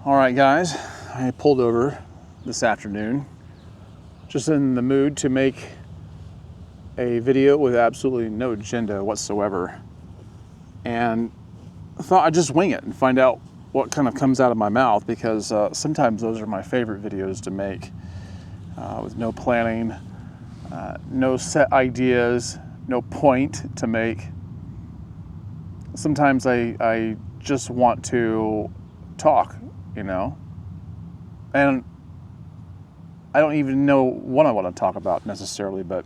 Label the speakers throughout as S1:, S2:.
S1: All right, guys, I pulled over this afternoon, just in the mood to make a video with absolutely no agenda whatsoever, and I thought I'd just wing it and find out what kind of comes out of my mouth, because sometimes those are my favorite videos to make, with no planning, no set ideas, no point to make. Sometimes I just want to talk, and I don't even know what I want to talk about necessarily, but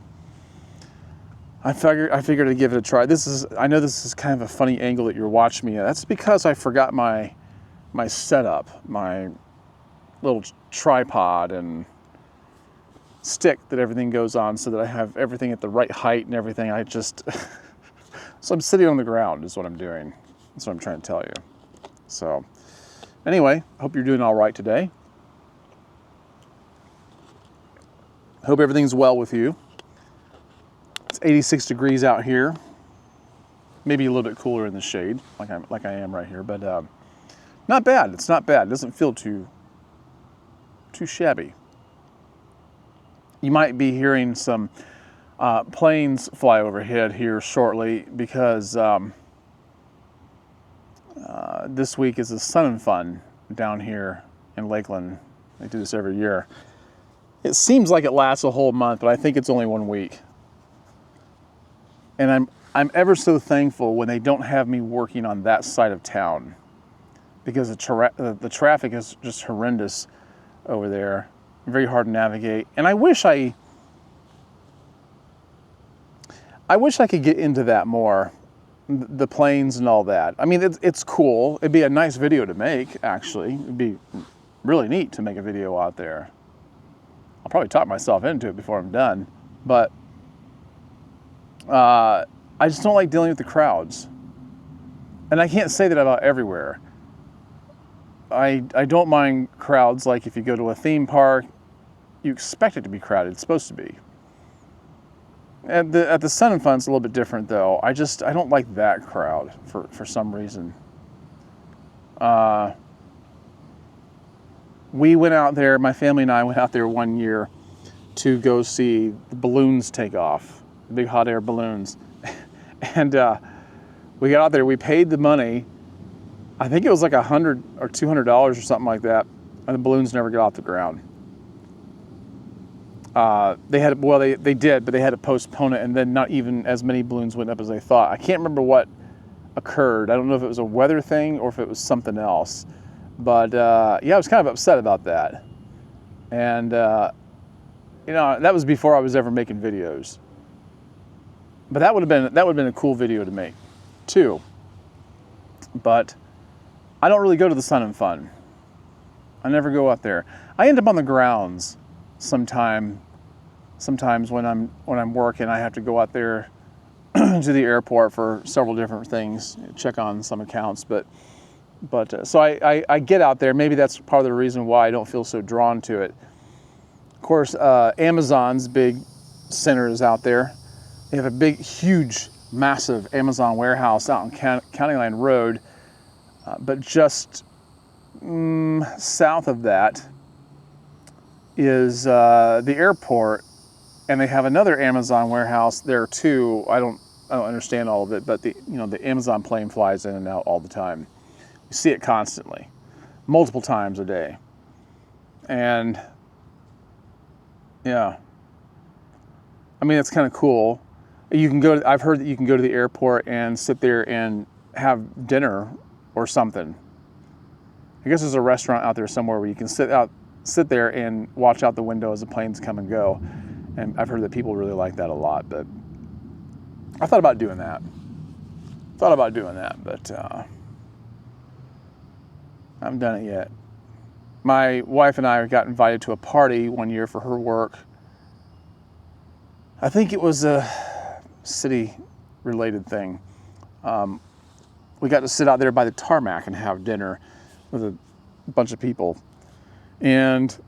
S1: I figured I'd give it a try. I know this is kind of a funny angle that you're watching me at. That's because I forgot my setup, my little tripod and stick that everything goes on, so that I have everything at the right height and everything. So I'm sitting on the ground is what I'm doing. That's what I'm trying to tell you. So anyway, hope you're doing all right today. Hope everything's well with you. It's 86 degrees out here. Maybe a little bit cooler in the shade, like I am right here, but not bad. It's not bad. It doesn't feel too shabby. You might be hearing some planes fly overhead here shortly, because this week is the Sun and Fun down here in Lakeland. They do this every year. It seems like it lasts a whole month, but I think it's only 1 week. And I'm ever so thankful when they don't have me working on that side of town, because the traffic is just horrendous over there. Very hard to navigate. And I wish I could get into that more, the planes and all that. I mean, it's cool. It'd be a nice video to make, actually. It'd be really neat to make a video out there. I'll probably talk myself into it before I'm done. But I just don't like dealing with the crowds. And I can't say that about everywhere. I don't mind crowds. Like if you go to a theme park, you expect it to be crowded. It's supposed to be. At the Sun and Fun, it's a little bit different, though. I don't like that crowd for some reason. We went out there, my family and I went out there one year to go see the balloons take off, the big hot air balloons. And we got out there, we paid the money. I think it was like $100 or $200 or something like that, and the balloons never got off the ground. They did, but they had to postpone it, and then not even as many balloons went up as they thought. I can't remember what occurred. I don't know if it was a weather thing or if it was something else. But yeah, I was kind of upset about that. And that was before I was ever making videos. But that would have been a cool video to make too. But I don't really go to the Sun and Fun. I never go up there. I end up on the grounds sometimes when I'm working. I have to go out there to the airport for several different things, check on some accounts, but so I get out there. Maybe that's part of the reason why I don't feel so drawn to it. Of course, Amazon's big center is out there. They have a big, huge, massive Amazon warehouse out on County Line Road, but just south of that is the airport, and they have another Amazon warehouse there too. I don't understand all of it, but the Amazon plane flies in and out all the time. You see it constantly, multiple times a day. And yeah, I mean, it's kind of cool. I've heard that you can go to the airport and sit there and have dinner or something. I guess there's a restaurant out there somewhere where you can sit there and watch out the window as the planes come and go. And I've heard that people really like that a lot, but I thought about doing that. But I haven't done it yet. My wife and I got invited to a party one year for her work. I think it was a city-related thing. We got to sit out there by the tarmac and have dinner with a bunch of people. And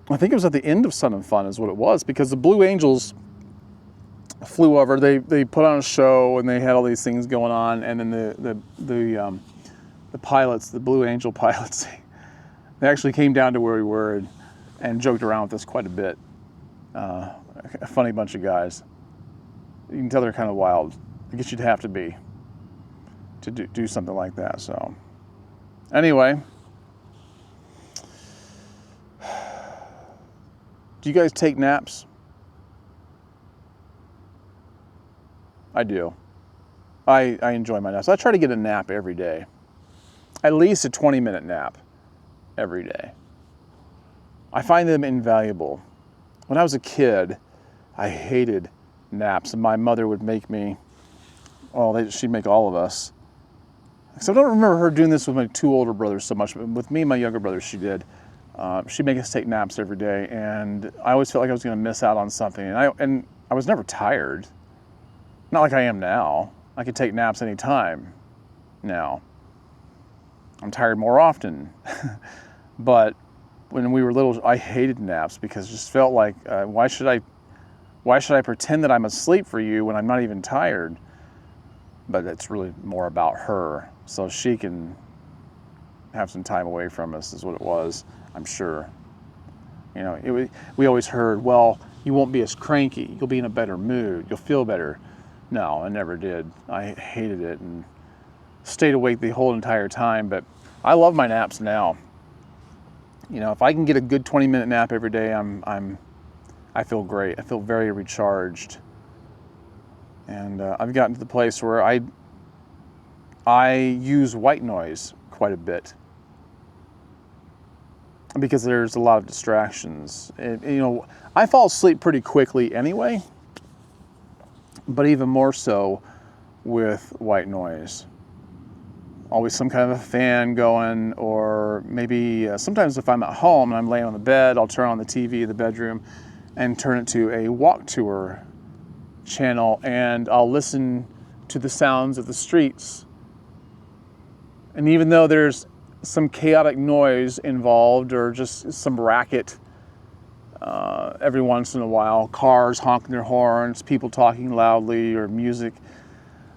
S1: I think it was at the end of Sun and Fun is what it was, because the Blue Angels flew over. They put on a show and they had all these things going on, and then the pilots, the Blue Angel pilots, They actually came down to where we were and joked around with us quite a bit. A funny bunch of guys. You can tell they're kind of wild. I guess you'd have to be to do something like that. So anyway, do you guys take naps? I do. I enjoy my naps. I try to get a nap every day. At least a 20-minute nap every day. I find them invaluable. When I was a kid, I hated naps, and my mother would make me, she'd make all of us. So I don't remember her doing this with my two older brothers so much, but with me and my younger brother, she did. She'd make us take naps every day, and I always felt like I was going to miss out on something. And I was never tired. Not like I am now. I could take naps anytime now. I'm tired more often. But when we were little, I hated naps because it just felt like, why should I pretend that I'm asleep for you when I'm not even tired? But it's really more about her, so she can have some time away from us is what it was, I'm sure. You know, we always heard, well, you won't be as cranky, you'll be in a better mood, you'll feel better. No, I never did. I hated it and stayed awake the whole entire time, but I love my naps now. You know, if I can get a good 20-minute nap every day, I feel great. I feel very recharged. And I've gotten to the place where I use white noise quite a bit because there's a lot of distractions. You know, I fall asleep pretty quickly anyway, but even more so with white noise. Always some kind of a fan going, or maybe sometimes if I'm at home and I'm laying on the bed, I'll turn on the TV in the bedroom and turn it to a walk tour channel, and I'll listen to the sounds of the streets. And even though there's some chaotic noise involved or just some racket every once in a while, cars honking their horns, people talking loudly, or music,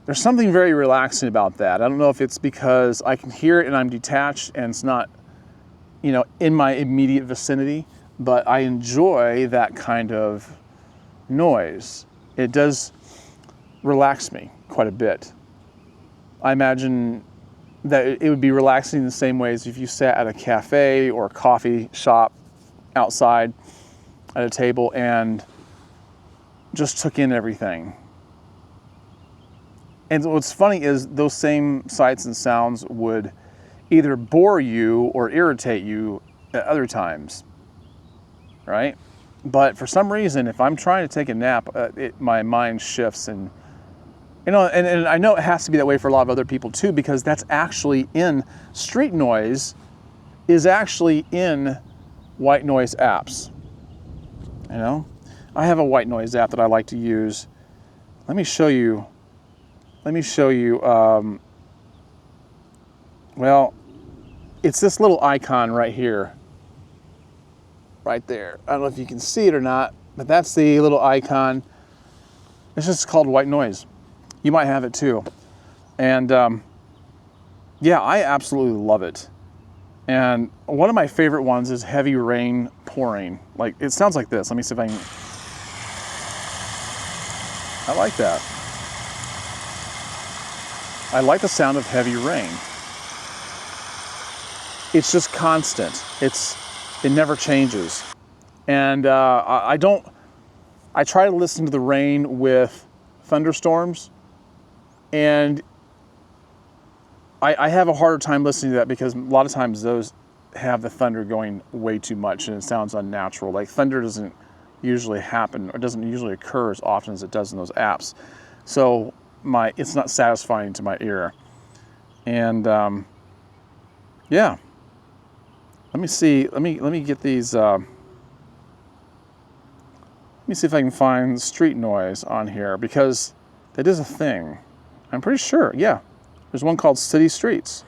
S1: there's something very relaxing about that. I don't know if it's because I can hear it and I'm detached and it's not, you know, in my immediate vicinity, but I enjoy that kind of noise. It does relax me quite a bit. I imagine that it would be relaxing in the same way as if you sat at a cafe or a coffee shop outside at a table and just took in everything. And what's funny is those same sights and sounds would either bore you or irritate you at other times, right? But for some reason, if I'm trying to take a nap, my mind shifts, and you know, and I know it has to be that way for a lot of other people too, because that's actually in street noise, is actually in white noise apps. You know, I have a white noise app that I like to use. Let me show you. Well, it's this little icon right here. Right there. I don't know if you can see it or not, but that's the little icon. It's just called white noise. You might have it too. And yeah, I absolutely love it. And one of my favorite ones is heavy rain pouring. Like, it sounds like this. Let me see if I can. I like that. I like the sound of heavy rain. It's just constant. It never changes. And I try to listen to the rain with thunderstorms, and I have a harder time listening to that because a lot of times those have the thunder going way too much and it sounds unnatural. Like, thunder doesn't usually happen or doesn't usually occur as often as it does in those apps. So it's not satisfying to my ear. And yeah. Let me see. Let me get these. Let me see if I can find street noise on here, because that is a thing. I'm pretty sure. Yeah, there's one called City Streets.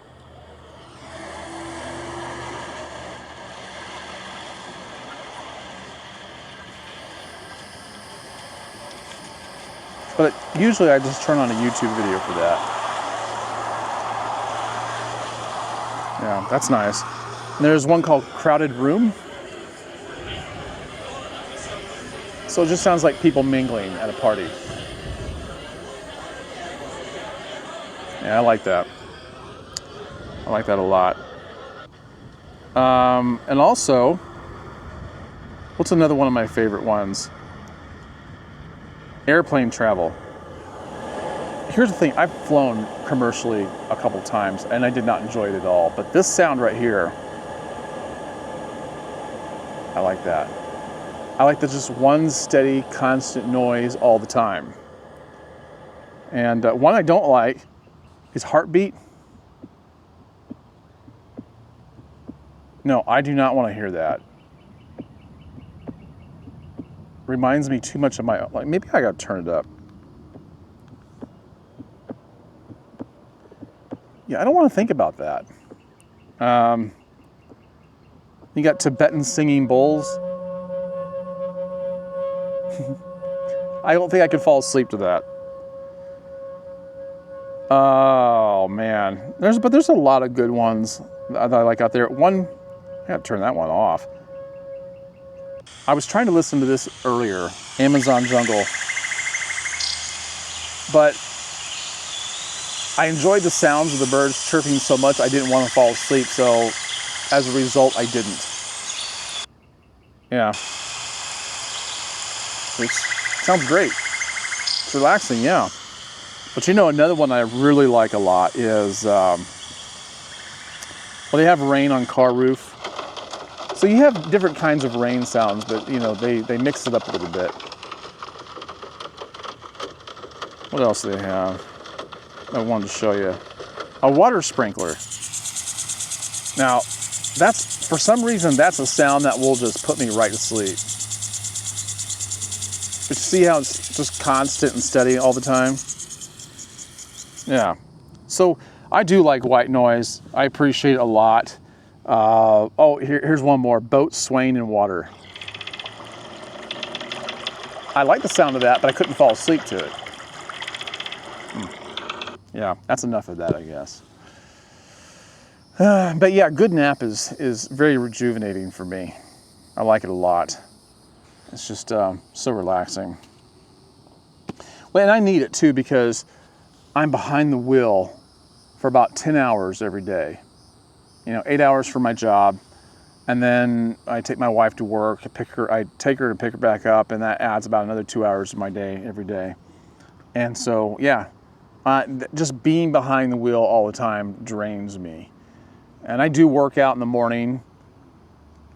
S1: But usually I just turn on a YouTube video for that. Yeah, that's nice. And there's one called Crowded Room. So it just sounds like people mingling at a party. Yeah, I like that. I like that a lot. And also, what's another one of my favorite ones? Airplane travel. Here's the thing, I've flown commercially a couple times and I did not enjoy it at all, but this sound right here, I like that. I like the just one steady, constant noise all the time. And one I don't like is heartbeat. No, I do not want to hear that. Reminds me too much of my, like, maybe I gotta turn it up. Yeah, I don't want to think about that. You got Tibetan singing bowls. I don't think I could fall asleep to that. Oh man, there's a lot of good ones that I like out there. One, I gotta turn that one off. I was trying to listen to this earlier, Amazon Jungle, but I enjoyed the sounds of the birds chirping so much I didn't want to fall asleep, so as a result I didn't. Yeah. It sounds great. It's relaxing, yeah. But you know, another one I really like a lot is, well, they have rain on car roof. So you have different kinds of rain sounds, but you know, they mix it up a little bit. What else do they have? I wanted to show you. A water sprinkler. Now, that's, for some reason, that's a sound that will just put me right to sleep. But you see how it's just constant and steady all the time? Yeah. So I do like white noise. I appreciate it a lot. Here's one more. Boat swaying in water. I like the sound of that, but I couldn't fall asleep to it. Yeah, that's enough of that, I guess. But yeah, good nap is very rejuvenating for me. I like it a lot. It's just so relaxing. Well, and I need it too because I'm behind the wheel for about 10 hours every day. You know, 8 hours for my job, and then I take my wife to work, I take her to pick her back up, and that adds about another 2 hours of my day every day. And so, yeah, just being behind the wheel all the time drains me. And I do work out in the morning,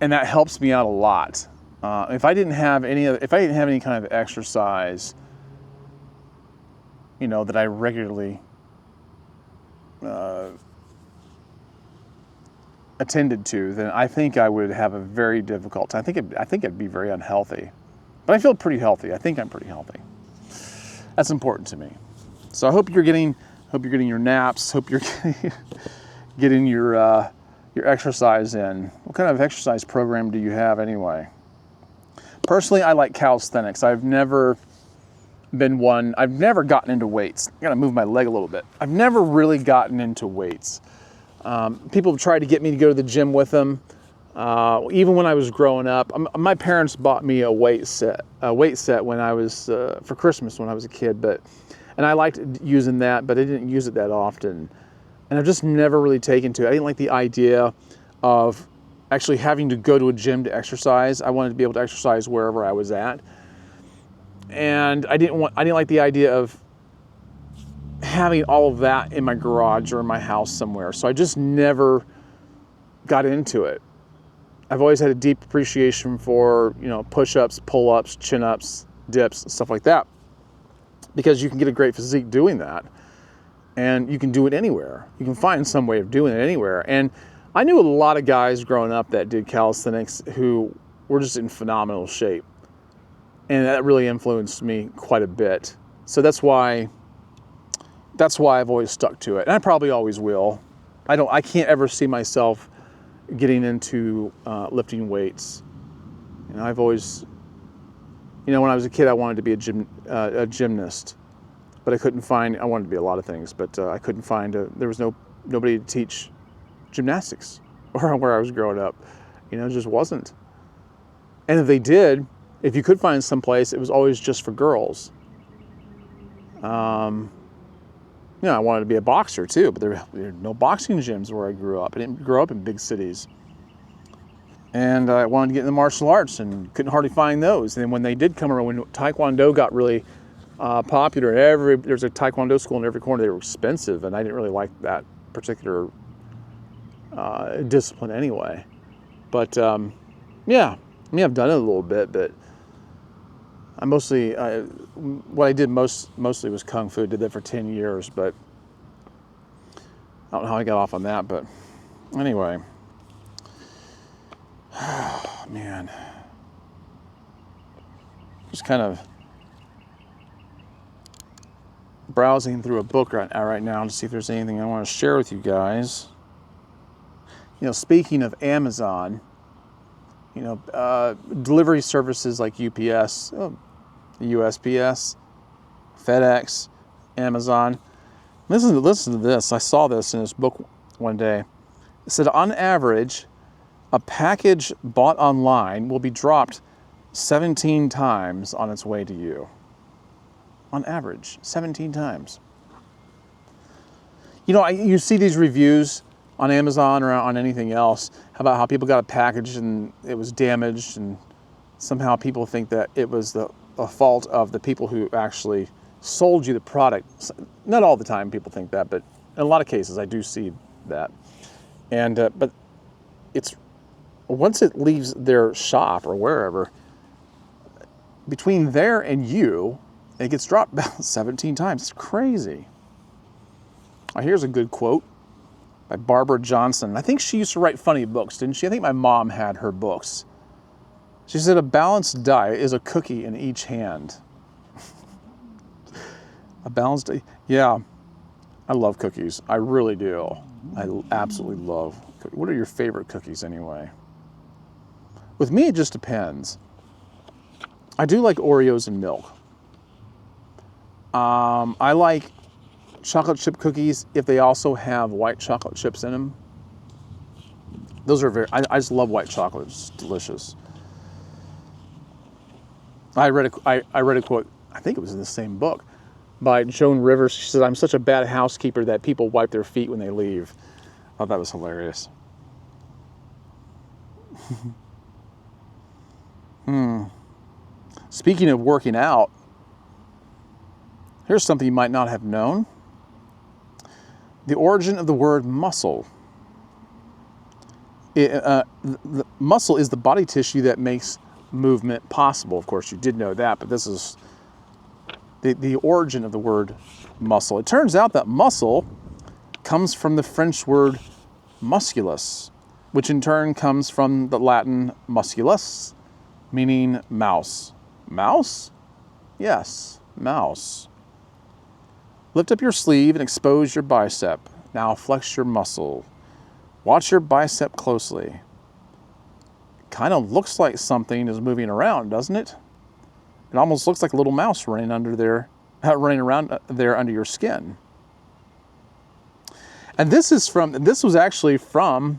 S1: and that helps me out a lot. If I didn't have any kind of exercise, you know, that I regularly attended to, then I think I would have a very difficult time. I think it'd be very unhealthy. But I feel pretty healthy. I think I'm pretty healthy. That's important to me. So I hope you're getting your naps. Hope you're getting your exercise in. What kind of exercise program do you have anyway? Personally, I like calisthenics. I've never gotten into weights. I gotta move my leg a little bit. I've never really gotten into weights. People have tried to get me to go to the gym with them. Even when I was growing up, my parents bought me a weight set when I was, for Christmas when I was a kid, and I liked using that, but I didn't use it that often. And I've just never really taken to it. I didn't like the idea of actually having to go to a gym to exercise. I wanted to be able to exercise wherever I was at. And I didn't like the idea of having all of that in my garage or in my house somewhere. So I just never got into it. I've always had a deep appreciation for, you know, push-ups, pull-ups, chin-ups, dips, stuff like that. Because you can get a great physique doing that. And you can do it anywhere. You can find some way of doing it anywhere. And I knew a lot of guys growing up that did calisthenics who were just in phenomenal shape. And that really influenced me quite a bit. So that's why I've always stuck to it. And I probably always will. I can't ever see myself getting into lifting weights. You know, I've always, you know, when I was a kid, I wanted to be a gymnast, but I wanted to be a lot of things, but I couldn't find, there was nobody to teach gymnastics. or where I was growing up. You know, it just wasn't. And if they did, if you could find some place, it was always just for girls. You know, I wanted to be a boxer too, but there were no boxing gyms where I grew up. I didn't grow up in big cities. And I wanted to get into martial arts and couldn't hardly find those. And then when they did come around, when Taekwondo got really popular, there's a Taekwondo school in every corner. They were expensive, and I didn't really like that particular discipline anyway. But yeah, I mean, I've done it a little bit, but what I did mostly was Kung Fu. I did that for 10 years, but I don't know how I got off on that, but anyway. Oh, man. Just kind of browsing through a book right now to see if there's anything I want to share with you guys. You know, speaking of Amazon, you know, delivery services like UPS, USPS, FedEx, Amazon. Listen to this. I saw this in this book one day. It said, on average, a package bought online will be dropped 17 times on its way to you. On average, 17 times. You know, you see these reviews on Amazon or on anything else about how people got a package and it was damaged, and somehow people think that it was the fault of the people who actually sold you the product. Not all the time people think that, but in a lot of cases I do see that. And but it's once it leaves their shop or wherever, between there and you, it gets dropped about 17 times. It's crazy. Here's a good quote by Barbara Johnson. I think she used to write funny books, didn't she? I think my mom had her books. She said, a balanced diet is a cookie in each hand. A balanced diet. Yeah, I love cookies. I really do. I absolutely love cookies. What are your favorite cookies anyway? With me, it just depends. I do like Oreos and milk. I like chocolate chip cookies if they also have white chocolate chips in them. Those are I just love white chocolate. It's delicious. I read a quote, I think it was in the same book, by Joan Rivers. She said, I'm such a bad housekeeper that people wipe their feet when they leave. I thought that was hilarious. Speaking of working out, here's something you might not have known. The origin of the word muscle. The muscle is the body tissue that makes movement possible. Of course, you did know that, but this is the origin of the word muscle. It turns out that muscle comes from the French word musculus, which in turn comes from the Latin musculus, meaning mouse. Mouse? Yes, mouse. Lift up your sleeve and expose your bicep. Now flex your muscle. Watch your bicep closely. Kind of looks like something is moving around, doesn't it? It almost looks like a little mouse running around there under your skin. And this was actually from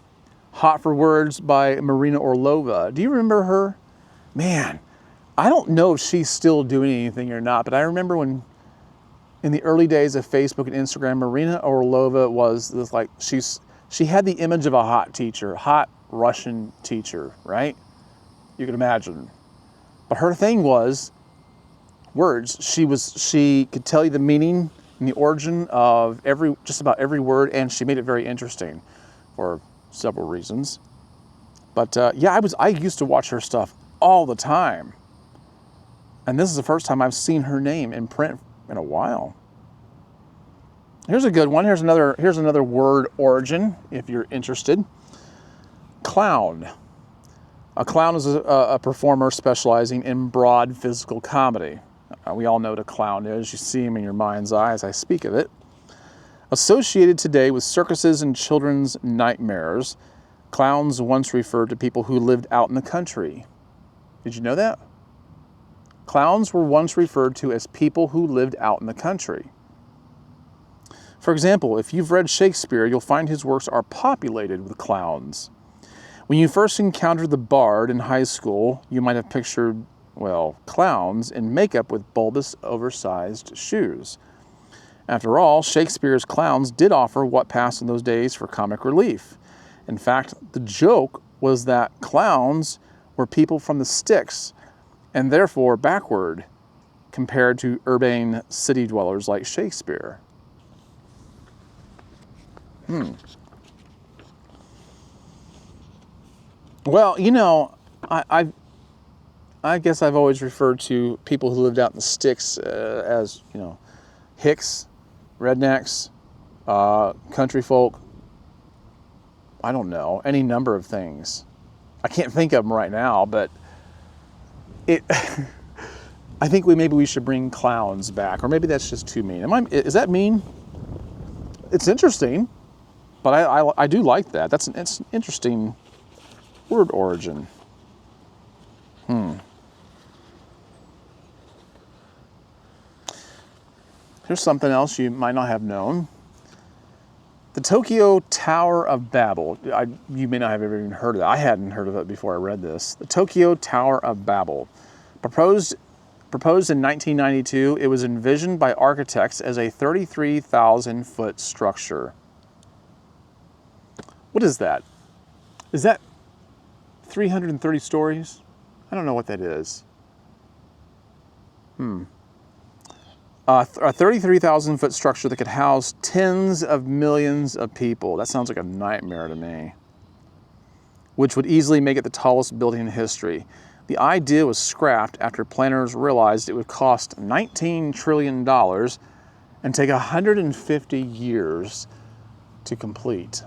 S1: Hot for Words by Marina Orlova. Do you remember her? Man, I don't know if she's still doing anything or not, but I remember when in the early days of Facebook and Instagram, Marina Orlova was this, like, she had the image of a hot teacher, hot Russian teacher, right? You can imagine. But her thing was words. She could tell you the meaning and the origin of just about every word, and she made it very interesting for several reasons. But yeah, I used to watch her stuff all the time. And this is the first time I've seen her name in print in a while. Here's a good one. Here's another word origin, if you're interested. Clown. A clown is a performer specializing in broad physical comedy. We all know what a clown is. You see him in your mind's eye as I speak of it. Associated today with circuses and children's nightmares, clowns once referred to people who lived out in the country. Did you know that? Clowns were once referred to as people who lived out in the country. For example, if you've read Shakespeare, you'll find his works are populated with clowns. When you first encountered the Bard in high school, you might have pictured, well, clowns in makeup with bulbous, oversized shoes. After all, Shakespeare's clowns did offer what passed in those days for comic relief. In fact, the joke was that clowns were people from the sticks, and therefore backward, compared to urbane city dwellers like Shakespeare. Well, you know, I guess I've always referred to people who lived out in the sticks as, you know, hicks, rednecks, country folk. I don't know, any number of things. I can't think of them right now, but I think maybe we should bring clowns back, or maybe that's just too mean. Is that mean? It's interesting, but I do like that. It's an interesting word origin. Here's something else you might not have known. The Tokyo Tower of Babel. You may not have ever even heard of that. I hadn't heard of it before I read this. The Tokyo Tower of Babel. Proposed in 1992, it was envisioned by architects as a 33,000-foot structure. What is that? Is that 330 stories? I don't know what that is. A 33,000-foot structure that could house tens of millions of people. That sounds like a nightmare to me. Which would easily make it the tallest building in history. The idea was scrapped after planners realized it would cost $19 trillion and take 150 years to complete.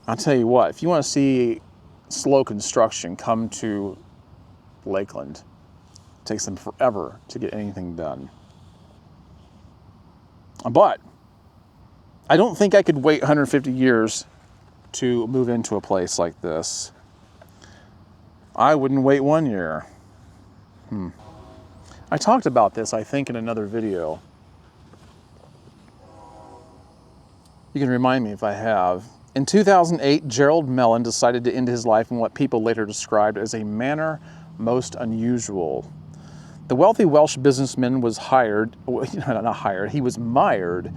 S1: I'll tell you what, if you want to see slow construction, come to Lakeland. It takes them forever to get anything done. But I don't think I could wait 150 years to move into a place like this. I wouldn't wait 1 year. I talked about this, I think, in another video. You can remind me if I have. In 2008, Gerald Melon decided to end his life in what people later described as a manner most unusual. The wealthy Welsh businessman was he was mired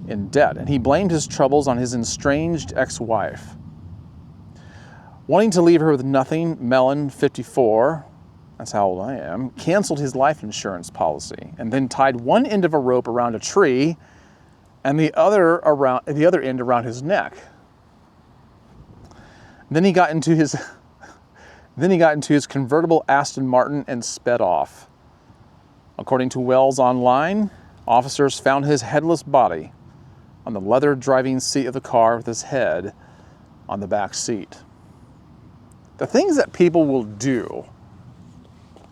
S1: in debt, and he blamed his troubles on his estranged ex-wife. Wanting to leave her with nothing, Melon, 54, that's how old I am, canceled his life insurance policy and then tied one end of a rope around a tree and the other end around his neck. Then he got into his convertible Aston Martin and sped off. According to Wells Online, officers found his headless body on the leather driving seat of the car with his head on the back seat. The things that people will do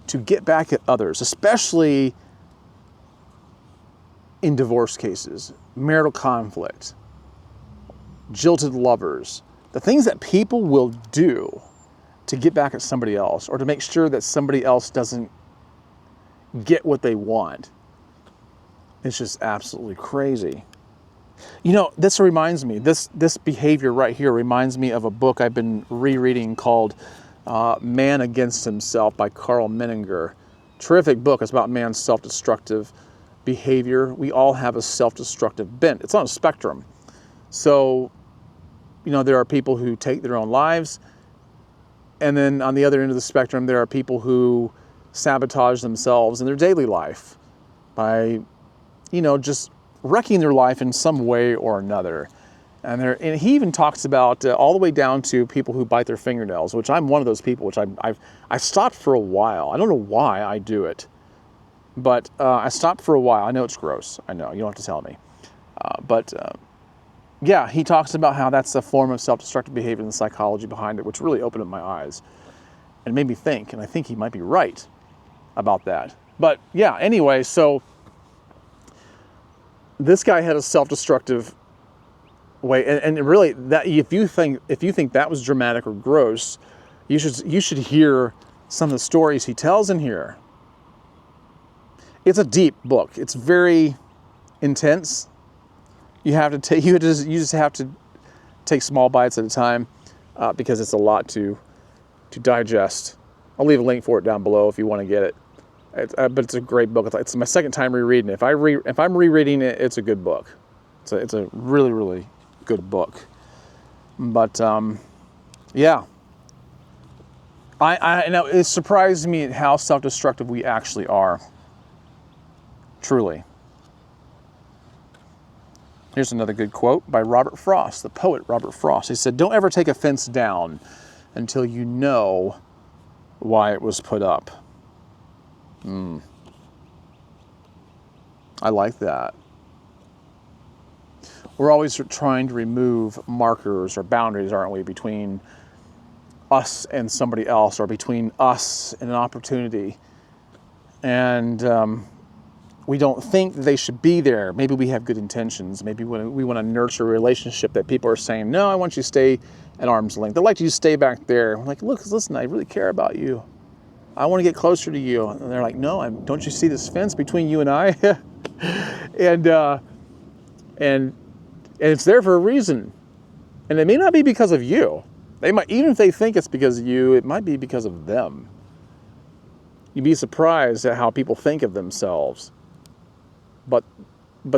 S1: to get back at others, especially in divorce cases, marital conflict, jilted lovers, the things that people will do to get back at somebody else or to make sure that somebody else doesn't get what they want. It's just absolutely crazy. You know, this reminds me, this behavior right here reminds me of a book I've been rereading called Man Against Himself by Carl Menninger. Terrific book. It's about man's self-destructive behavior. We all have a self-destructive bent. It's on a spectrum. So, you know, there are people who take their own lives, and then on the other end of the spectrum, there are people who sabotage themselves in their daily life by, you know, just wrecking their life in some way or another. And he even talks about all the way down to people who bite their fingernails, which I'm one of those people, which I've stopped for a while. I don't know why I do it, but I stopped for a while. I know it's gross. I know, you don't have to tell me. Yeah, he talks about how that's a form of self-destructive behavior and the psychology behind it, which really opened up my eyes and made me think, and I think he might be right about that. But yeah, anyway, so this guy had a self-destructive way, and really, that if you think that was dramatic or gross, you should hear some of the stories he tells in here. It's a deep book. It's very intense. You just have to take small bites at a time. because it's a lot to digest. I'll leave a link for it down below if you want to get it. But it's a great book. It's my second time rereading it. If I'm rereading it, it's a good book. It's a really, really good book. But yeah, I know it surprised me at how self-destructive we actually are. Truly. Here's another good quote by Robert Frost, the poet Robert Frost. He said, "Don't ever take a fence down until you know why it was put up." I like that. We're always trying to remove markers or boundaries, aren't we, between us and somebody else, or between us and an opportunity. And we don't think they should be there. Maybe we have good intentions. Maybe we want to nurture a relationship that people are saying, no, I want you to stay at arm's length. They'd like you to stay back there. We're like, look, listen, I really care about you. I want to get closer to you. And they're like, no, don't you see this fence between you and I? and it's there for a reason. And it may not be because of you. They might, even if they think it's because of you, it might be because of them. You'd be surprised at how people think of themselves. But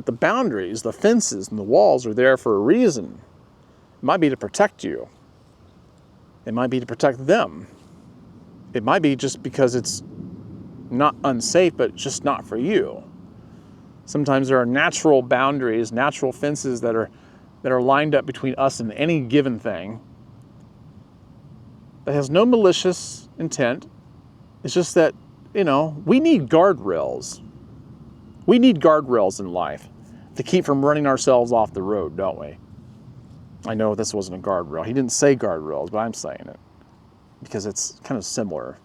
S1: the boundaries, the fences, and the walls are there for a reason. It might be to protect you. It might be to protect them. It might be just because it's not unsafe, but just not for you. Sometimes there are natural boundaries, natural fences that are lined up between us and any given thing that has no malicious intent. It's just that, we need guardrails. We need guardrails in life to keep from running ourselves off the road, don't we? I know this wasn't a guardrail. He didn't say guardrails, but I'm saying it because it's kind of similar.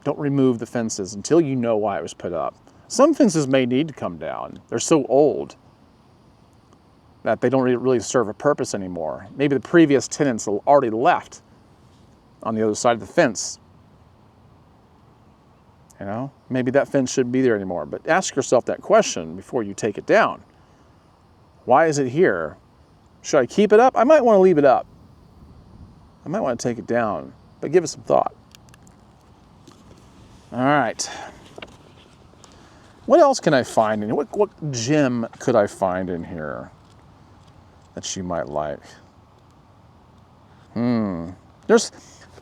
S1: Don't remove the fences until you know why it was put up. Some fences may need to come down. They're so old that they don't really serve a purpose anymore. Maybe the previous tenants already left on the other side of the fence. Maybe that fence shouldn't be there anymore. But ask yourself that question before you take it down. Why is it here? Should I keep it up? I might want to leave it up. I might want to take it down, but give it some thought. All right. What else can I find in here? What gem could I find in here that you might like? There's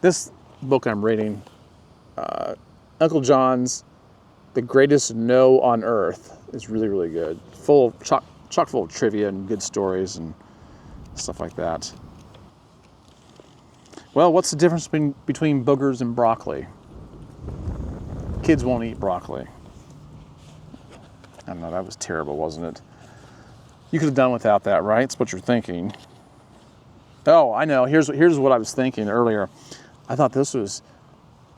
S1: this book I'm reading, Uncle John's The Greatest No on Earth, is really, really good. Chock full of trivia and good stories and stuff like that. Well, what's the difference between boogers and broccoli? Kids won't eat broccoli. I don't know, that was terrible, wasn't it? You could have done without that, right? That's what you're thinking. Oh, I know. Here's what I was thinking earlier. I thought this was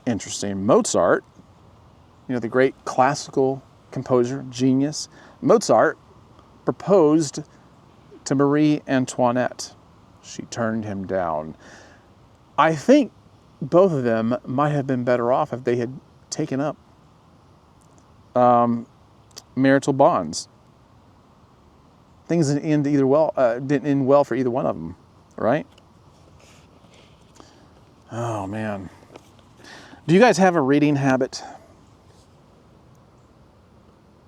S1: interesting. Mozart, the great classical composer, genius. Mozart proposed to Marie Antoinette. She turned him down. I think both of them might have been better off if they had taken up marital bonds. Things didn't end well for either one of them, right? Oh man. Do you guys have a reading habit?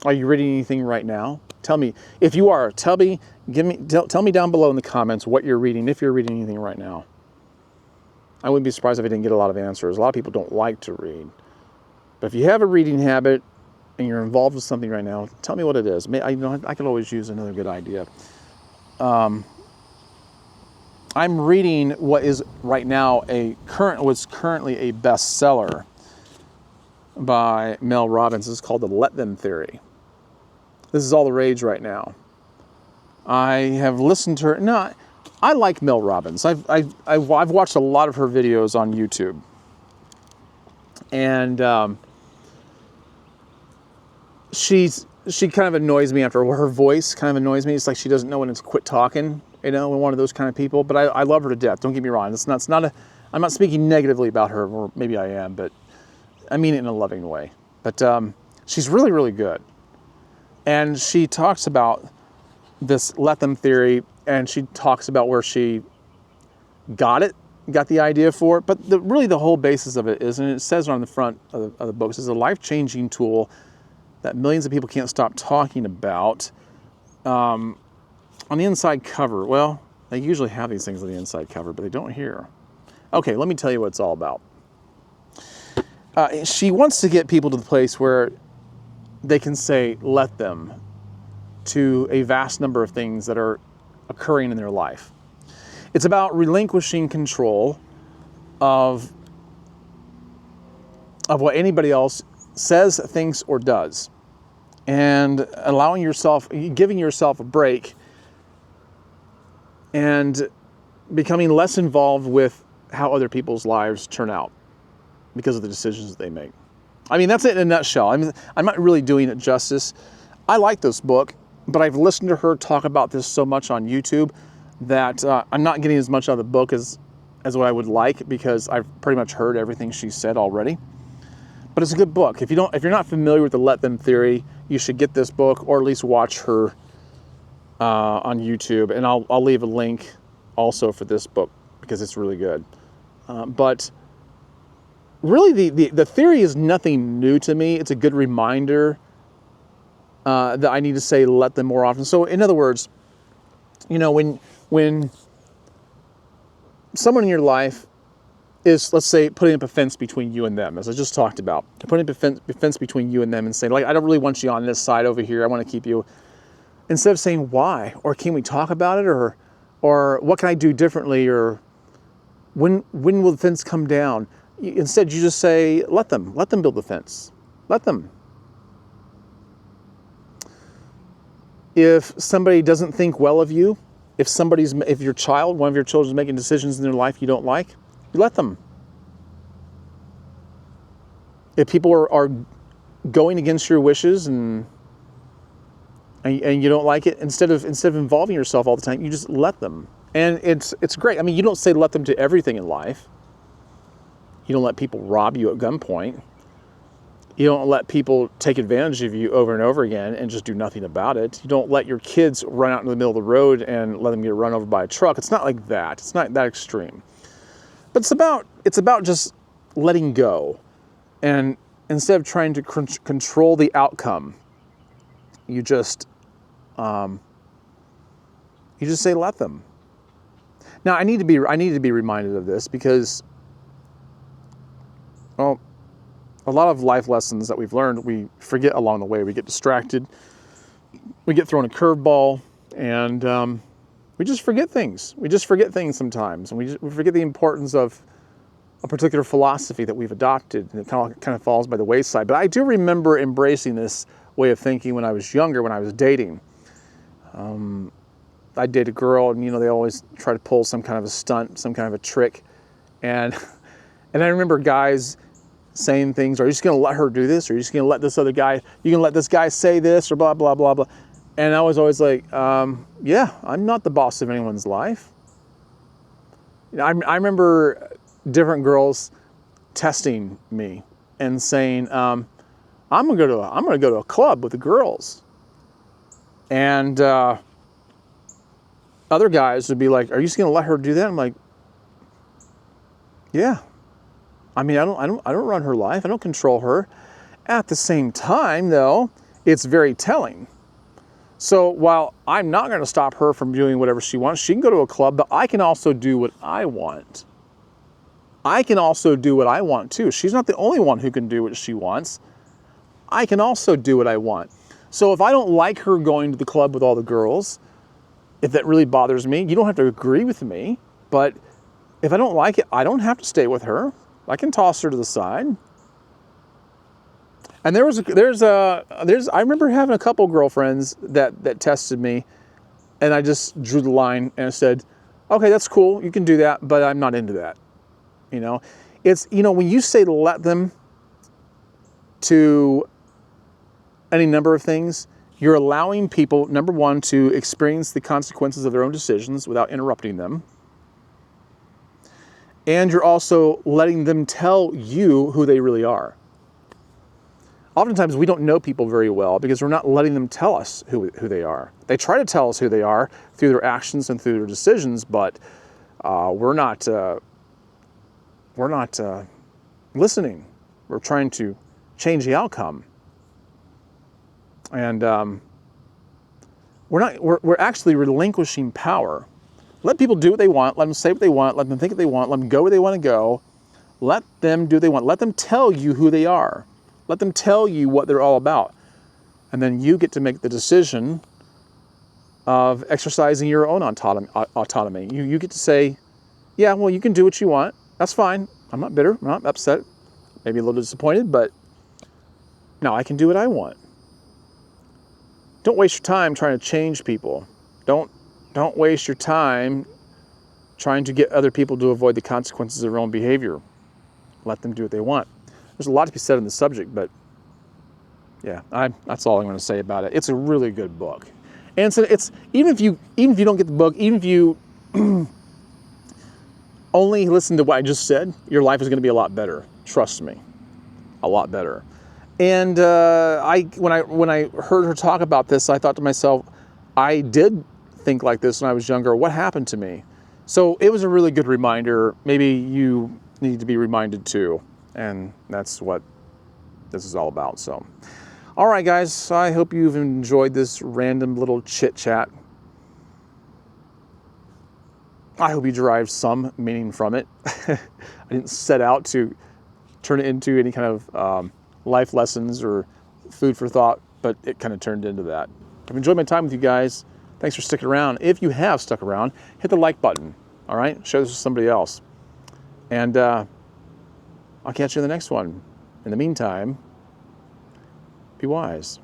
S1: Are you reading anything right now? Tell me. If you are, tell me down below in the comments what you're reading, if you're reading anything right now. I wouldn't be surprised if I didn't get a lot of answers. A lot of people don't like to read. But if you have a reading habit and you're involved with something right now, tell me what it is. I could always use another good idea. I'm reading what is right now what's currently a bestseller by Mel Robbins. It's called The Let Them Theory. This is all the rage right now. I have listened to her. No, I like Mel Robbins. I've watched a lot of her videos on YouTube, and she kind of annoys me after her voice kind of annoys me. It's like she doesn't know when to quit talking. One of those kind of people. But I love her to death. Don't get me wrong. I'm not speaking negatively about her, or maybe I am, but I mean it in a loving way. But she's really, really good, and she talks about this let them theory. And she talks about where she got the idea for it. But really the whole basis of it is, and it says on the front of the book, is a life-changing tool that millions of people can't stop talking about. On the inside cover, well, they usually have these things on the inside cover, but they don't here. Okay, let me tell you what it's all about. She wants to get people to the place where they can say, let them, to a vast number of things that are occurring in their life. It's about relinquishing control of what anybody else says, thinks, or does, and giving yourself a break and becoming less involved with how other people's lives turn out because of the decisions that they make. I mean, that's it in a nutshell. I'm not really doing it justice. I like this book, but I've listened to her talk about this so much on YouTube that I'm not getting as much out of the book as what I would like, because I've pretty much heard everything she said already. But it's a good book. If you're not familiar with the let them theory, you should get this book, or at least watch her on YouTube. And I'll leave a link also for this book because it's really good. But really, the theory is nothing new to me. It's a good reminder that I need to say let them more often. So in other words, when someone in your life is, let's say, putting up a fence between you and them, as I just talked about, putting up a fence between you and them and saying, like, I don't really want you on this side over here. I want to keep you. Instead of saying why, or can we talk about it, or what can I do differently, or when will the fence come down? Instead, you just say, let them build the fence. Let them. If somebody doesn't think well of you, if your child, one of your children is making decisions in their life you don't like, you let them. If people are going against your wishes and you don't like it, instead of involving yourself all the time, you just let them. And it's great. I mean, you don't say let them to everything in life. You don't let people rob you at gunpoint. You don't let people take advantage of you over and over again and just do nothing about it. You don't let your kids run out in the middle of the road and let them get run over by a truck. It's not like that. It's not that extreme. But it's about just letting go. And instead of trying to control the outcome, you just say let them. Now I need to be reminded of this because, well, a lot of life lessons that we've learned, we forget along the way. We get distracted, we get thrown a curveball, and we just forget things. We just forget things sometimes, and we forget the importance of a particular philosophy that we've adopted, and it kind of falls by the wayside. But I do remember embracing this way of thinking when I was younger, when I was dating. I'd date a girl, and they always try to pull some kind of a stunt, some kind of a trick, and I remember guys saying things, are you just going to let her do this? Or are you just going to let this other guy, you can let this guy say this, or blah, blah, blah, blah. And I was always like, yeah, I'm not the boss of anyone's life. I remember different girls testing me and saying, I'm going to go to a club with the girls. And other guys would be like, are you just going to let her do that? I'm like, yeah. I mean, I don't run her life. I don't control her. At the same time, though, it's very telling. So while I'm not going to stop her from doing whatever she wants, she can go to a club, but I can also do what I want. I can also do what I want too. She's not the only one who can do what she wants. I can also do what I want. So if I don't like her going to the club with all the girls, if that really bothers me, you don't have to agree with me, but if I don't like it, I don't have to stay with her. I can toss her to the side. And I remember having a couple girlfriends that tested me, and I just drew the line and said, okay, that's cool, you can do that, but I'm not into that. It's, when you say let them to any number of things, you're allowing people, number one, to experience the consequences of their own decisions without interrupting them. And you're also letting them tell you who they really are. Oftentimes we don't know people very well because we're not letting them tell us who they are. They try to tell us who they are through their actions and through their decisions, but We're not listening. We're trying to change the outcome, and we're actually relinquishing power. Let people do what they want. Let them say what they want. Let them think what they want. Let them go where they want to go. Let them do what they want. Let them tell you who they are. Let them tell you what they're all about. And then you get to make the decision of exercising your own autonomy. You get to say, yeah, well, you can do what you want. That's fine. I'm not bitter. I'm not upset. Maybe a little disappointed, but no, I can do what I want. Don't waste your time trying to change people. Don't waste your time trying to get other people to avoid the consequences of their own behavior. Let them do what they want. There's a lot to be said on the subject, but yeah, that's all I'm going to say about it. It's a really good book. And so it's even if you don't get the book, even if you only listen to what I just said, your life is going to be a lot better. Trust me, a lot better. And when I heard her talk about this, I thought to myself, I did think like this when I was younger. What happened to me? So it was a really good reminder. Maybe you need to be reminded too, and that's what this is all about. So, all right, guys. I hope you've enjoyed this random little chit chat. I hope you derived some meaning from it. I didn't set out to turn it into any kind of life lessons or food for thought, but it kind of turned into that. I've enjoyed my time with you guys. Thanks for sticking around. If you have stuck around, hit the like button, all right? Share this with somebody else. And I'll catch you in the next one. In the meantime, be wise.